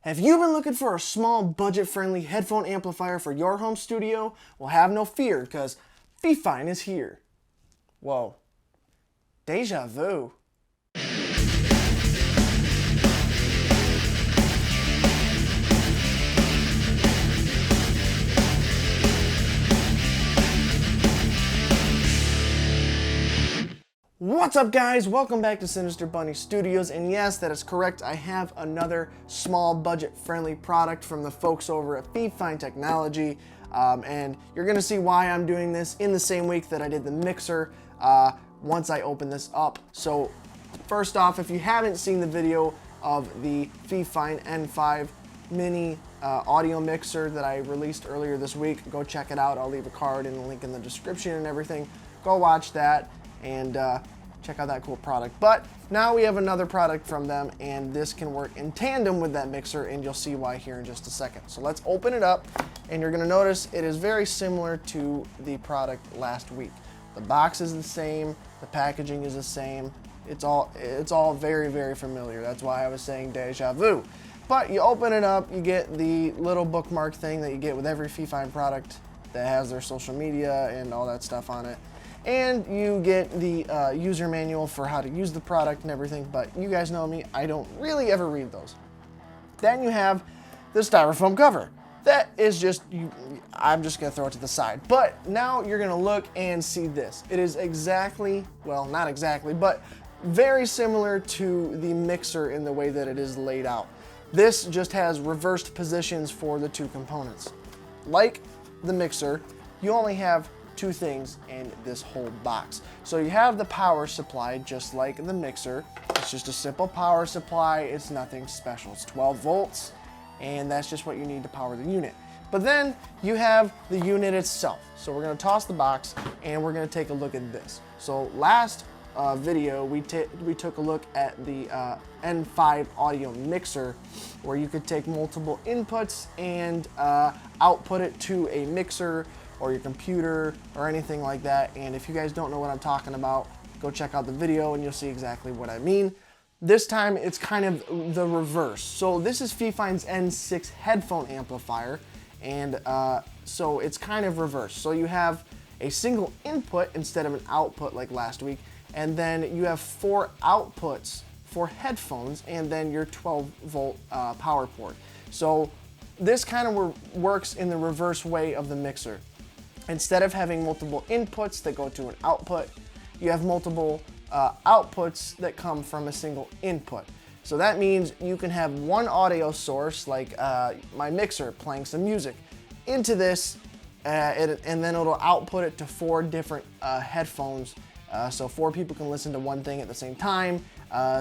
Have you been looking for a small budget-friendly headphone amplifier for your home studio? Well, have no fear, because FiFine is here. Whoa. Deja vu. What's up, guys? Welcome back to Sinister Bunny Studios, and yes, that is correct. I have another small budget-friendly product from the folks over at FiFine Technology, and you're gonna see why I'm doing this in the same week that I did the mixer once I open this up. So first off, if you haven't seen the video of the FiFine N5 mini audio mixer that I released earlier this week, go check it out. I'll leave a card and a link in the description and everything. Go watch that and check out that cool product. But now we have another product from them, and this can work in tandem with that mixer, and you'll see why here in just a second. So let's open it up, and you're gonna notice it is very similar to the product last week. The box is the same, the packaging is the same. It's all very, very familiar. That's why I was saying deja vu. But you open it up, you get the little bookmark thing that you get with every FiFine product that has their social media and all that stuff on it. And you get the user manual for how to use the product and everything, but you guys know me, I don't really ever read those. Then you have the styrofoam cover. That is just, I'm just gonna throw it to the side. But now you're gonna look and see this. It is exactly, well, not exactly, but very similar to the mixer in the way that it is laid out. This just has reversed positions for the two components. Like the mixer, you only have two things in this whole box. So you have the power supply, just like the mixer. It's just a simple power supply. It's nothing special. It's 12 volts, and that's just what you need to power the unit. But then you have the unit itself. So we're gonna toss the box, and we're gonna take a look at this. So last video, we took a look at the N5 audio mixer, where you could take multiple inputs and output it to a mixer or your computer or anything like that. And if you guys don't know what I'm talking about, go check out the video and you'll see exactly what I mean. This time it's kind of the reverse. So this is FiFine's N6 headphone amplifier, and so it's kind of reverse. So you have a single input instead of an output like last week, and then you have 4 outputs for headphones, and then your 12 volt power port. So this kind of works in the reverse way of the mixer. Instead of having multiple inputs that go to an output, you have multiple outputs that come from a single input. So that means you can have one audio source, like my mixer playing some music, into this, and then it'll output it to 4 different headphones, so 4 people can listen to one thing at the same time,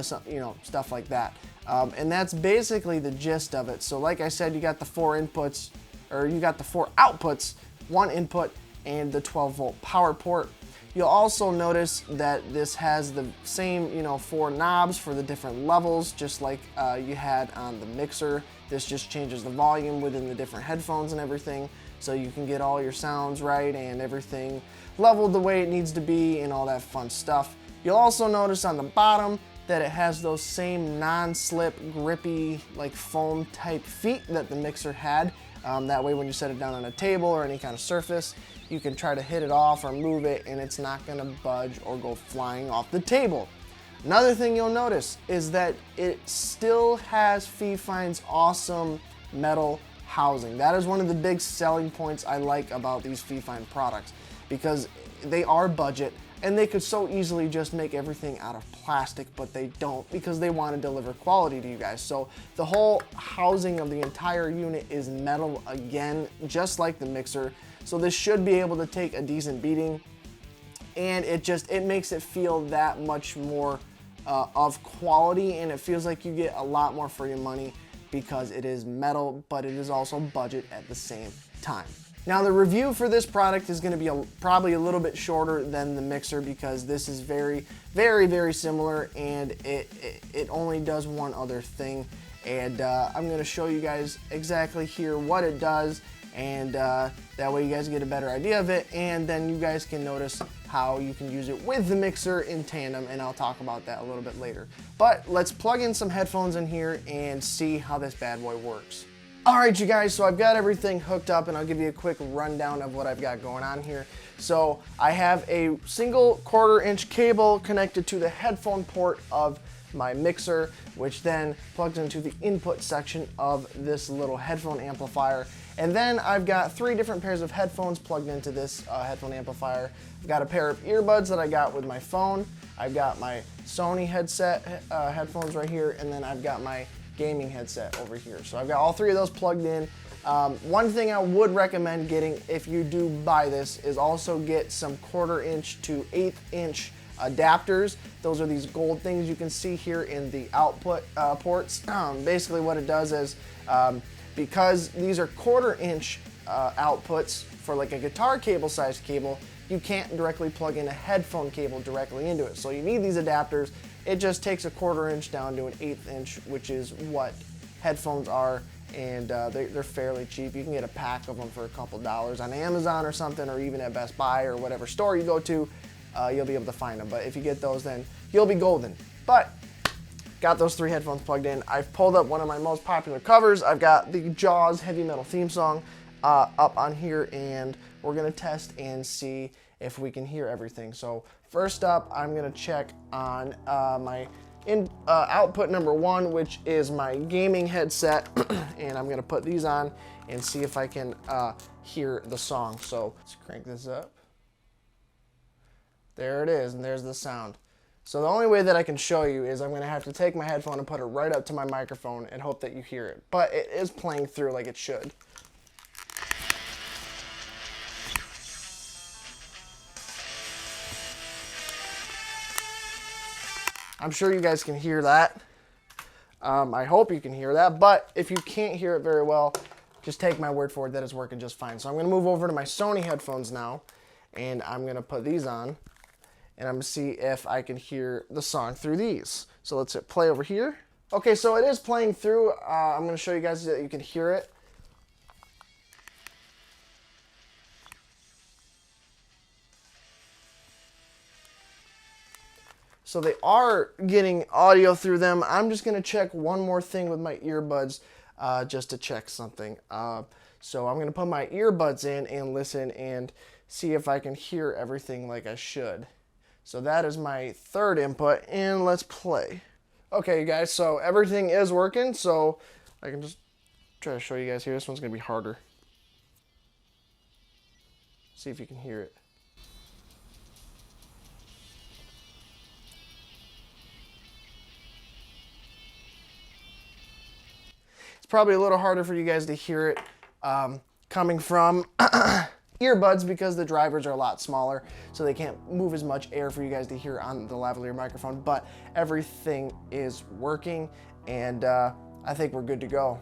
so, you know, stuff like that. And that's basically the gist of it. So like I said, you got the 4 inputs, or you got the 4 outputs, 1 input, and the 12 volt power port. You'll also notice that this has the same, 4 knobs for the different levels, just like you had on the mixer. This just changes the volume within the different headphones and everything, so you can get all your sounds right and everything leveled the way it needs to be and all that fun stuff. You'll also notice on the bottom that it has those same non-slip, grippy, like foam type feet that the mixer had. That way when you set it down on a table or any kind of surface, you can try to hit it off or move it and it's not gonna budge or go flying off the table. Another thing you'll notice is that it still has FiFine's awesome metal housing. That is one of the big selling points I like about these FiFine products, because they are budget and they could so easily just make everything out of plastic, but they don't, because they want to deliver quality to you guys. So the whole housing of the entire unit is metal again, just like the mixer. So this should be able to take a decent beating, and it makes it feel that much more of quality, and it feels like you get a lot more for your money because it is metal, but it is also budget at the same time. Now the review for this product is going to be probably a little bit shorter than the mixer, because this is very, very, very similar, and it only does one other thing. And I'm going to show you guys exactly here what it does, and that way you guys get a better idea of it, and then you guys can notice how you can use it with the mixer in tandem, and I'll talk about that a little bit later. But let's plug in some headphones in here and see how this bad boy works. Alright you guys, so I've got everything hooked up and I'll give you a quick rundown of what I've got going on here. So I have a single 1/4 inch cable connected to the headphone port of my mixer, which then plugs into the input section of this little headphone amplifier. And then I've got 3 different pairs of headphones plugged into this headphone amplifier. I've got a pair of earbuds that I got with my phone. I've got my Sony headset headphones right here, and then I've got my gaming headset over here. So I've got all 3 of those plugged in. One thing I would recommend getting if you do buy this is also get some 1/4 inch to 1/8 inch adapters. Those are these gold things you can see here in the output ports. Basically what it does is, because these are 1/4 inch outputs for like a guitar cable sized cable, you can't directly plug in a headphone cable directly into it. So you need these adapters. It just takes a 1/4 inch down to an 1/8 inch, which is what headphones are, and they're fairly cheap. You can get a pack of them for a couple dollars on Amazon or something, or even at Best Buy or whatever store you go to. You'll be able to find them, but if you get those, then you'll be golden. But got those 3 headphones plugged in. I've pulled up one of my most popular covers. I've got the Jaws heavy metal theme song up on here, and we're gonna test and see if we can hear everything. So first up, I'm gonna check on my output number 1, which is my gaming headset, and I'm gonna put these on and see if I can hear the song. So let's crank this up. There it is, and there's the sound. So the only way that I can show you is I'm gonna have to take my headphone and put it right up to my microphone and hope that you hear it. But it is playing through like it should. I'm sure you guys can hear that. I hope you can hear that, but if you can't hear it very well, just take my word for it that it's working just fine. So I'm gonna move over to my Sony headphones now, and I'm gonna put these on, and I'm gonna see if I can hear the song through these. So let's hit play over here. Okay, so it is playing through. I'm gonna show you guys that you can hear it. So they are getting audio through them. I'm just gonna check one more thing with my earbuds just to check something. So I'm gonna put my earbuds in and listen and see if I can hear everything like I should. So that is my 3rd input, and let's play. Okay, you guys, so everything is working, so I can just try to show you guys here. This one's gonna be harder. See if you can hear it. Probably a little harder for you guys to hear it coming from earbuds because the drivers are a lot smaller, so they can't move as much air for you guys to hear on the lavalier microphone, but everything is working, and I think we're good to go.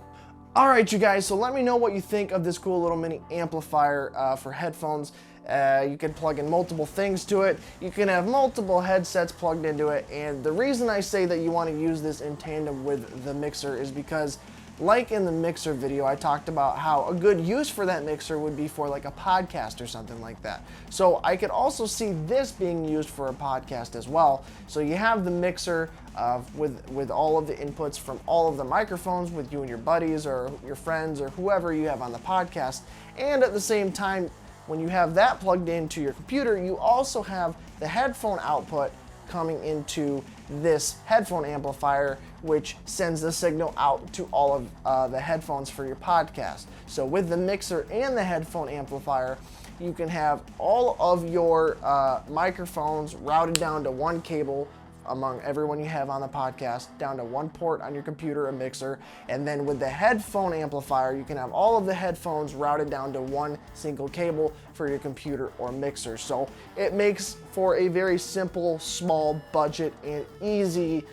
All right, you guys, so let me know what you think of this cool little mini amplifier for headphones. You can plug in multiple things to it. You can have multiple headsets plugged into it, and the reason I say that you want to use this in tandem with the mixer is because, like in the mixer video, I talked about how a good use for that mixer would be for like a podcast or something like that. So I could also see this being used for a podcast as well. So you have the mixer with all of the inputs from all of the microphones with you and your buddies or your friends or whoever you have on the podcast. And at the same time, when you have that plugged into your computer, you also have the headphone output coming into this headphone amplifier, which sends the signal out to all of the headphones for your podcast. So with the mixer and the headphone amplifier, you can have all of your microphones routed down to one cable among everyone you have on the podcast, down to one port on your computer, a mixer, and then with the headphone amplifier, you can have all of the headphones routed down to one single cable for your computer or mixer. So it makes for a very simple, small budget and easy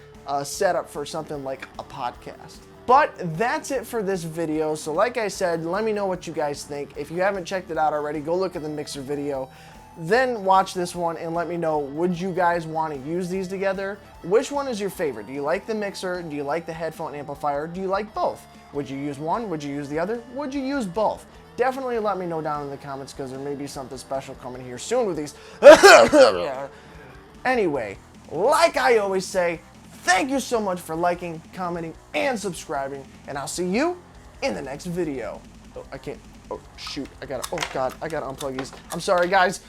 setup for something like a podcast. But that's it for this video. So like I said, let me know what you guys think. If you haven't checked it out already, go look at the mixer video. Then watch this one and let me know, would you guys want to use these together? Which one is your favorite? Do you like the mixer? Do you like the headphone amplifier? Do you like both? Would you use one? Would you use the other? Would you use both? definitely let me know down in the comments, because there may be something special coming here soon with these. Anyway, like I always say, thank you so much for liking, commenting, and subscribing, and I'll see you in the next video. Oh, I can't. Oh, shoot. Oh, God. I gotta unplug these. I'm sorry, guys.